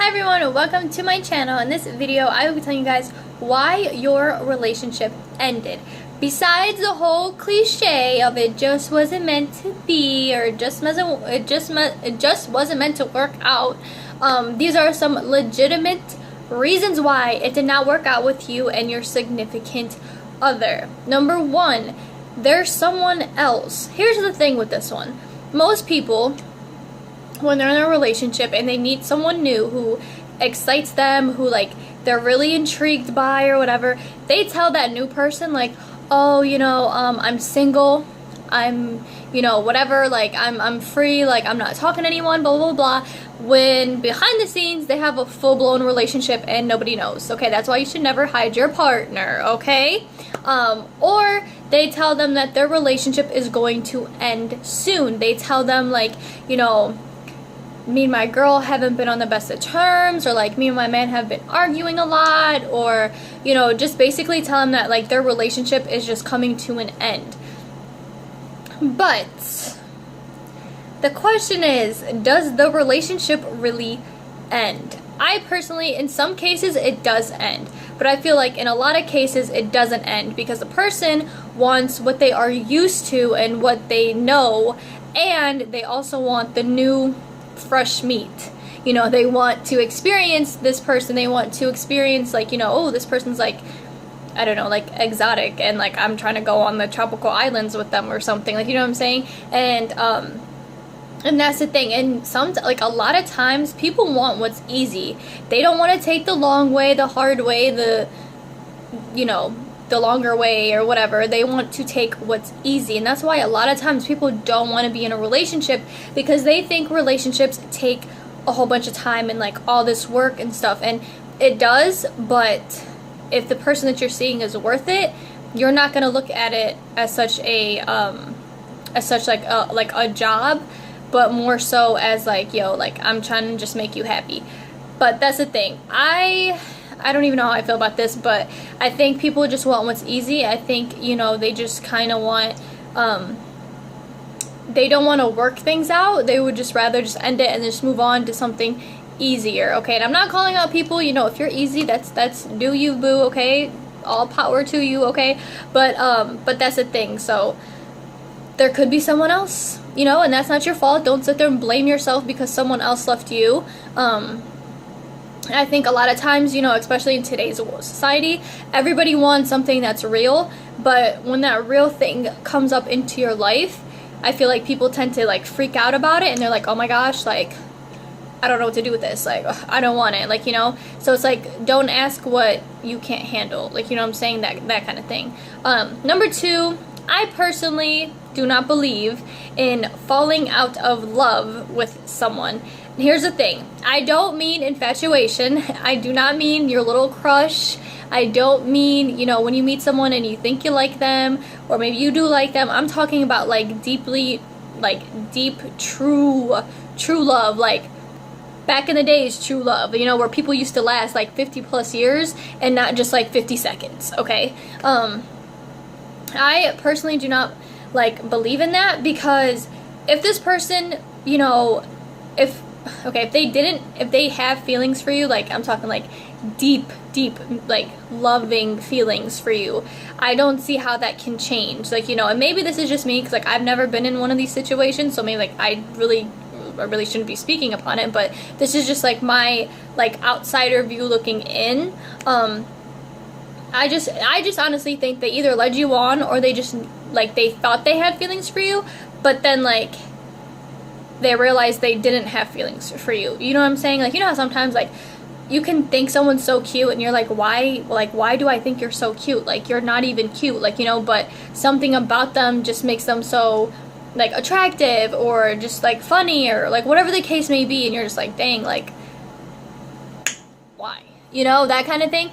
everyone, welcome to my channel. In this video I will be telling you guys why your relationship ended. Besides the whole cliche of it just wasn't meant to be, or it just wasn't meant to work out, these are some legitimate reasons why it did not work out with you and your significant other. Number one, there's someone else. Here's the thing with this one. Most people, when they're in a relationship and they meet someone new who excites them, who like they're really intrigued by or whatever, they tell that new person like, oh, I'm single, I'm, whatever, like I'm free, like I'm not talking to anyone, blah blah blah, when behind the scenes they have a full-blown relationship and nobody knows. Okay, that's why you should never hide your partner, okay? Or they tell them that their relationship is going to end soon. They tell them like, me and my girl haven't been on the best of terms, or like me and my man have been arguing a lot, or just basically tell them that like their relationship is just coming to an end. But the question is, does the relationship really end? I personally, in some cases it does end, but I feel like in a lot of cases it doesn't end, because the person wants what they are used to and what they know, and they also want the new fresh meat. They want to experience this person, they want to experience like, oh, this person's like, I don't know, like exotic, and like I'm trying to go on the tropical islands with them or something, like, what I'm saying? And that's the thing. And like a lot of times people want what's easy. They don't want to take the long way, the hard way, the longer way or whatever. They want to take what's easy. And that's why a lot of times people don't want to be in a relationship, because they think relationships take a whole bunch of time and like all this work and stuff. And it does, but if the person that you're seeing is worth it, you're not going to look at it as such like a job, but more so as like, like I'm trying to just make you happy. But that's the thing. I don't even know how I feel about this, but I think people just want what's easy. I think, they just kind of want, they don't want to work things out. They would just rather just end it and just move on to something easier, okay? And I'm not calling out people, if you're easy, that's do you, boo, okay? All power to you, okay? But that's the thing. So there could be someone else, and that's not your fault. Don't sit there and blame yourself because someone else left you. I think a lot of times, especially in today's society, everybody wants something that's real, but when that real thing comes up into your life, I feel like people tend to like freak out about it, and they're like, oh my gosh, like I don't know what to do with this, like I don't want it, like, so it's like, don't ask what you can't handle, like, what I'm saying, that kind of thing. Number two, I personally do not believe in falling out of love with someone. And here's the thing, I don't mean infatuation, I do not mean your little crush, I don't mean, when you meet someone and you think you like them, or maybe you do like them. I'm talking about like deep, true love, like back in the days, true love, where people used to last like 50 plus years and not just like 50 seconds, okay? I personally do not like believe in that, because if this person, if they have feelings for you, like I'm talking like deep, like loving feelings for you, I don't see how that can change, like, and maybe this is just me, because like I've never been in one of these situations, so maybe like I really shouldn't be speaking upon it, but this is just like my like outsider view looking in. I just honestly think they either led you on, or they just like they thought they had feelings for you, but then like they realized they didn't have feelings for you. You know what I'm saying? Like, how sometimes like you can think someone's so cute and you're like, why do I think you're so cute? Like, you're not even cute, like, but something about them just makes them so like attractive, or just like funny, or like whatever the case may be, and you're just like, dang, like why? That kind of thing.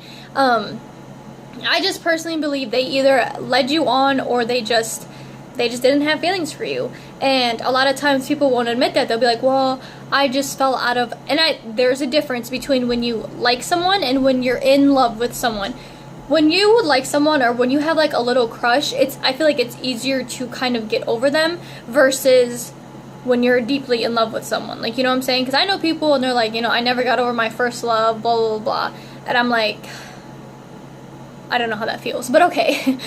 I just personally believe they either led you on, or they just didn't have feelings for you. And a lot of times people won't admit that. They'll be like, well, I just fell out of, and there's a difference between when you like someone and when you're in love with someone. When you like someone, or when you have like a little crush, I feel like it's easier to kind of get over them, versus when you're deeply in love with someone. Like, you know what I'm saying? Because I know people and they're like, you know, I never got over my first love, blah, blah, blah. And I'm like, I don't know how that feels, but okay.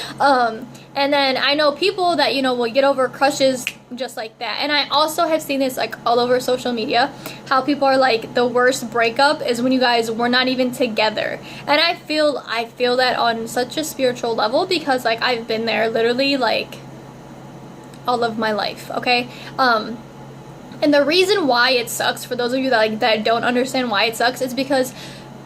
And then I know people that, you know, will get over crushes just like that. And I also have seen this like all over social media, how people are like, the worst breakup is when you guys were not even together. And I feel that on such a spiritual level, because like I've been there literally like all of my life, okay? And the reason why it sucks, for those of you that don't understand why it sucks, is because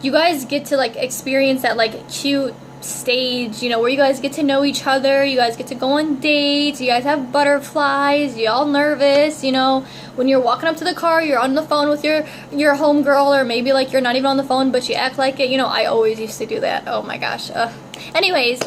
you guys get to like experience that like cute stage, you know, where you guys get to know each other, you guys get to go on dates, you guys have butterflies, you're all nervous, you know, when you're walking up to the car, you're on the phone with your homegirl, or maybe like you're not even on the phone, but you act like it, you know. I always used to do that. Oh my gosh. Anyways,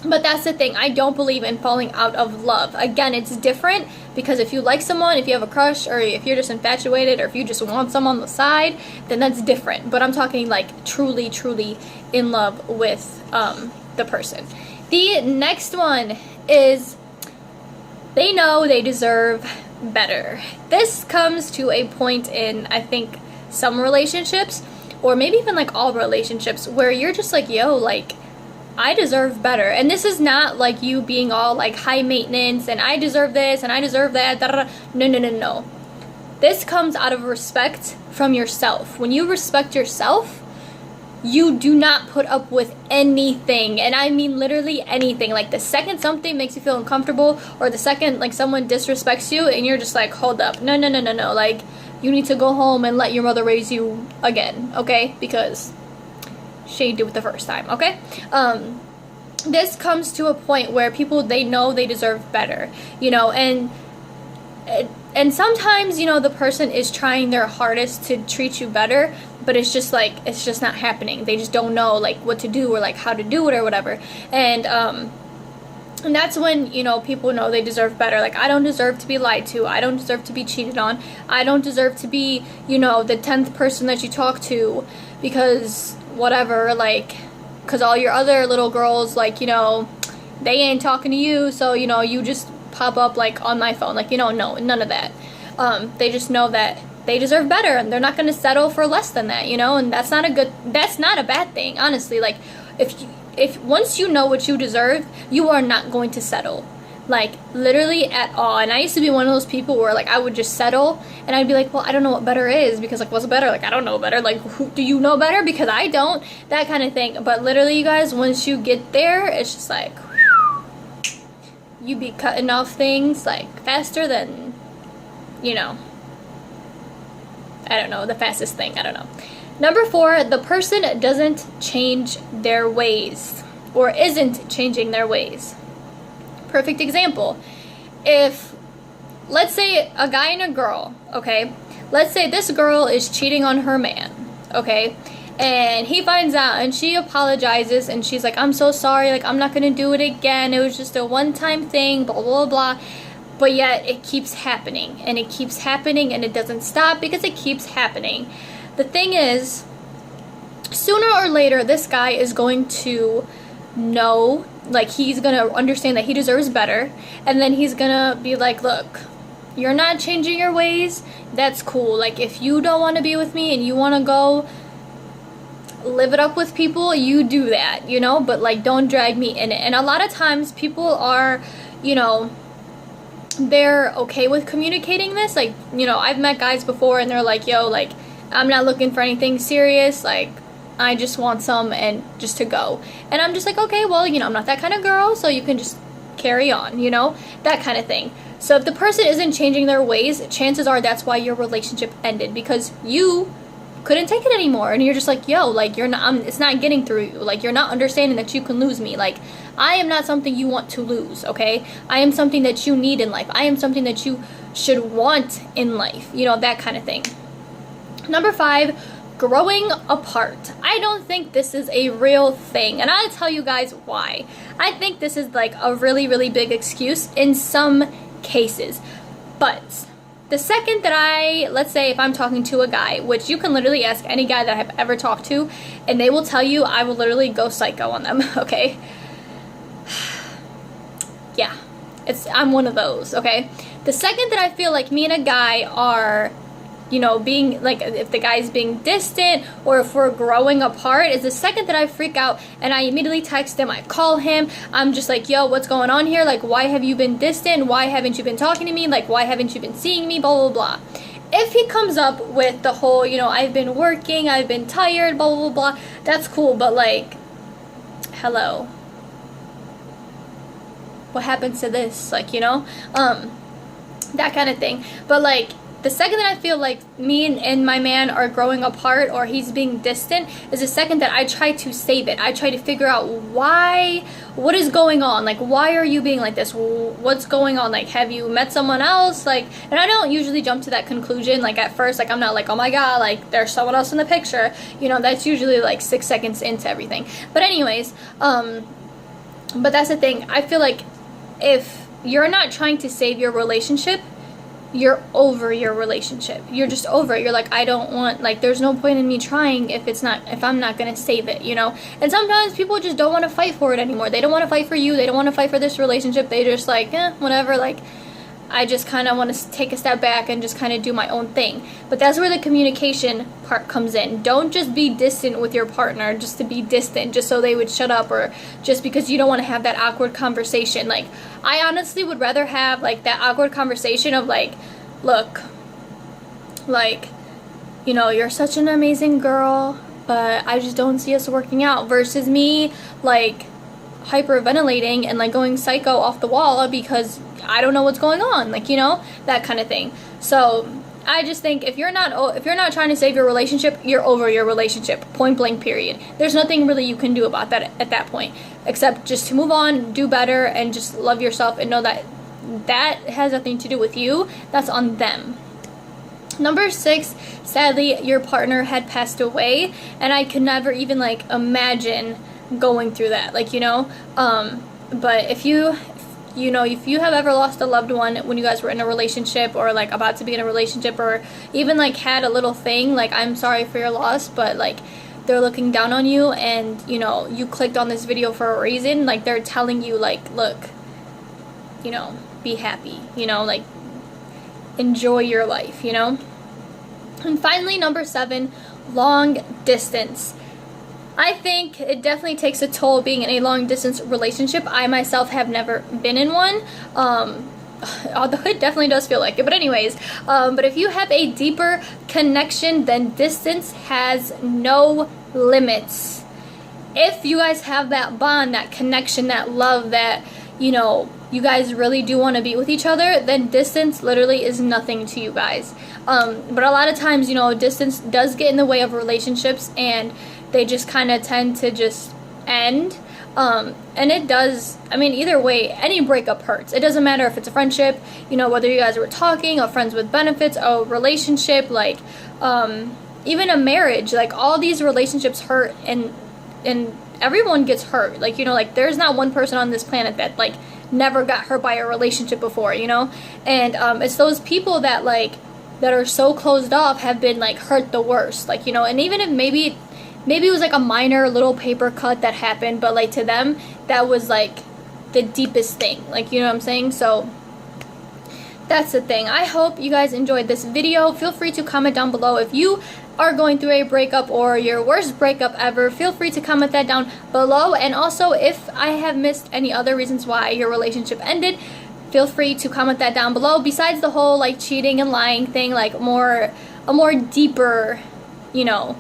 but that's the thing. I don't believe in falling out of love. Again, it's different, because if you like someone, if you have a crush, or if you're just infatuated, or if you just want someone on the side, then that's different. But I'm talking like truly, truly in love with the person. The next one is they know they deserve better. This comes to a point in, I think, some relationships, or maybe even like all relationships, where you're just like, yo, like, I deserve better. And this is not like you being all like high maintenance and I deserve this and I deserve that. Da, da, da. No, no, no, no. This comes out of respect from yourself. When you respect yourself, you do not put up with anything. And I mean literally anything. Like the second something makes you feel uncomfortable, or the second like someone disrespects you, and you're just like, hold up. No, no, no, no, no. Like, you need to go home and let your mother raise you again, okay? Because she didn't do it the first time, okay? This comes to a point where people, they know they deserve better, you know, and sometimes, you know, the person is trying their hardest to treat you better, but it's just like, it's just not happening. They just don't know like what to do, or like how to do it, or whatever. And that's when, you know, people know they deserve better. Like, I don't deserve to be lied to. I don't deserve to be cheated on. I don't deserve to be, you know, the 10th person that you talk to, because whatever, like, because all your other little girls, like, you know, they ain't talking to you, so, you know, you just pop up like on my phone. Like, you know, no, none of that. They just know that they deserve better, and they're not going to settle for less than that, you know. And that's not a bad thing, honestly. Like, if once you know what you deserve, you are not going to settle, like, literally at all. And I used to be one of those people where like I would just settle, and I'd be like, well, I don't know what better is, because like, what's better? Like, I don't know better. Like, who do you know better? Because I don't. That kind of thing. But literally, you guys, once you get there, it's just like, you be cutting off things like faster than, you know, I don't know, the fastest thing. I don't know. Number 4, the person doesn't change their ways, or isn't changing their ways. Perfect example. If, let's say, a guy and a girl, okay? Let's say this girl is cheating on her man, okay? And he finds out, and she apologizes, and she's like, I'm so sorry, like, I'm not gonna do it again. It was just a one-time thing, blah, blah, blah. But yet, it keeps happening, and it keeps happening, and it doesn't stop because it keeps happening. The thing is, sooner or later, this guy is going to know, like, he's gonna understand that he deserves better, and then he's gonna be like, look, you're not changing your ways, that's cool. Like, if you don't want to be with me and you want to go live it up with people, you do that, you know, but like, don't drag me in it. And a lot of times people are, you know, they're okay with communicating this. Like, you know, I've met guys before and they're like, yo, like, I'm not looking for anything serious, like, I just want some and just to go. And I'm just like, okay, well, you know, I'm not that kind of girl, so you can just carry on, you know, that kind of thing. So if the person isn't changing their ways, chances are that's why your relationship ended, because you couldn't take it anymore, and you're just like, yo, like, you're not, it's not getting through you, like, you're not understanding that you can lose me. Like, I am not something you want to lose, okay? I am something that you need in life. I am something that you should want in life, you know, that kind of thing. Number 5, growing apart. I don't think this is a real thing, and I'll tell you guys why. I think this is like a really, really big excuse in some cases. But the second that let's say if I'm talking to a guy, which you can literally ask any guy that I've ever talked to, and they will tell you I will literally go psycho on them, okay? Yeah, I'm one of those, okay? The second that I feel like me and a guy are, you know, being like, if the guy's being distant or if we're growing apart, is the second that I freak out and I immediately text him, I call him, I'm just like, yo, what's going on here? Like, why have you been distant? Why haven't you been talking to me? Like, why haven't you been seeing me? Blah, blah, blah. If he comes up with the whole, you know, I've been working, I've been tired, blah, blah, blah, that's cool, but like, hello. What happens to this? Like, you know, that kind of thing. But like, the second that I feel like me and my man are growing apart or he's being distant is the second that I try to save it. I try to figure out why, what is going on? Like, why are you being like this? What's going on? Like, have you met someone else? Like, and I don't usually jump to that conclusion. Like, at first, like, I'm not like, oh my God, like, there's someone else in the picture. You know, that's usually like 6 seconds into everything. But anyways, but that's the thing. I feel like if you're not trying to save your relationship, you're over your relationship. You're just over it. You're like, I don't want, like, there's no point in me trying if I'm not gonna save it, you know? And sometimes people just don't want to fight for it anymore. They don't want to fight for you. They don't want to fight for this relationship. They just like, whatever, like, I just kind of want to take a step back and just kind of do my own thing. But that's where the communication part comes in. Don't just be distant with your partner just to be distant, just so they would shut up, or just because you don't want to have that awkward conversation. Like, I honestly would rather have like that awkward conversation of like, look, like, you know, you're such an amazing girl, but I just don't see us working out, versus me like hyperventilating and like going psycho off the wall because I don't know what's going on, like, you know, that kind of thing. So I just think if you're not trying to save your relationship, you're over your relationship, point blank, period. There's nothing really you can do about that at that point, except just to move on, do better, and just love yourself and know that that has nothing to do with you. That's on them. Number 6, sadly, your partner had passed away, and I could never even like imagine going through that, like, you know. But if you have ever lost a loved one when you guys were in a relationship, or like about to be in a relationship, or even like had a little thing, like, I'm sorry for your loss, but like they're looking down on you, and you know, you clicked on this video for a reason. Like, they're telling you like, look, you know, be happy, you know, like, enjoy your life, you know. And finally, number 7, long distance. I think it definitely takes a toll being in a long distance relationship. I myself have never been in one, although it definitely does feel like it. But anyways, but if you have a deeper connection, then distance has no limits. If you guys have that bond, that connection, that love, that, you know, you guys really do want to be with each other, then distance literally is nothing to you guys. But a lot of times, you know, distance does get in the way of relationships, and they just kind of tend to just end. And it does, I mean, either way, any breakup hurts. It doesn't matter if it's a friendship, you know, whether you guys were talking, or friends with benefits, a relationship, like, even a marriage. Like, all these relationships hurt, and everyone gets hurt. Like, you know, like, there's not one person on this planet that, like, never got hurt by a relationship before, you know? And it's those people that, like, that are so closed off have been, like, hurt the worst. Like, you know, and even if maybe it was like a minor little paper cut that happened, but like to them, that was like the deepest thing. Like, you know what I'm saying? So that's the thing. I hope you guys enjoyed this video. Feel free to comment down below if you are going through a breakup or your worst breakup ever. Feel free to comment that down below. And also, if I have missed any other reasons why your relationship ended, feel free to comment that down below. Besides the whole like cheating and lying thing, like a more deeper, you know,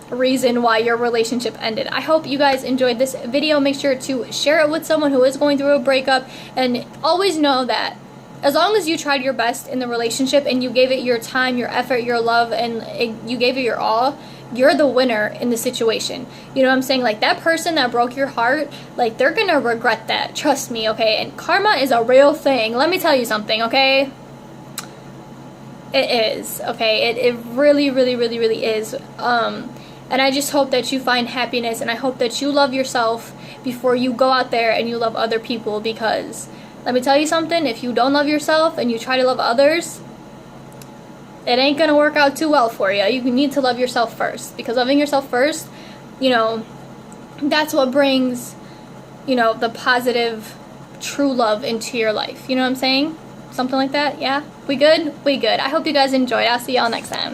reason why your relationship ended. I hope you guys enjoyed this video. Make sure to share it with someone who is going through a breakup, and always know that as long as you tried your best in the relationship and you gave it your time, your effort, your love, and you gave it your all, you're the winner in the situation. You know what I'm saying? Like, that person that broke your heart, like, they're gonna regret that. Trust me, okay? And karma is a real thing. Let me tell you something, okay? It is, okay? It really, really, really, really is. And I just hope that you find happiness, and I hope that you love yourself before you go out there and you love other people, because let me tell you something, if you don't love yourself and you try to love others, it ain't gonna work out too well for you. You need to love yourself first, because loving yourself first, you know, that's what brings, you know, the positive, true love into your life. You know what I'm saying? something like that. Yeah, we good? We good. I hope you guys enjoyed. I'll see y'all next time.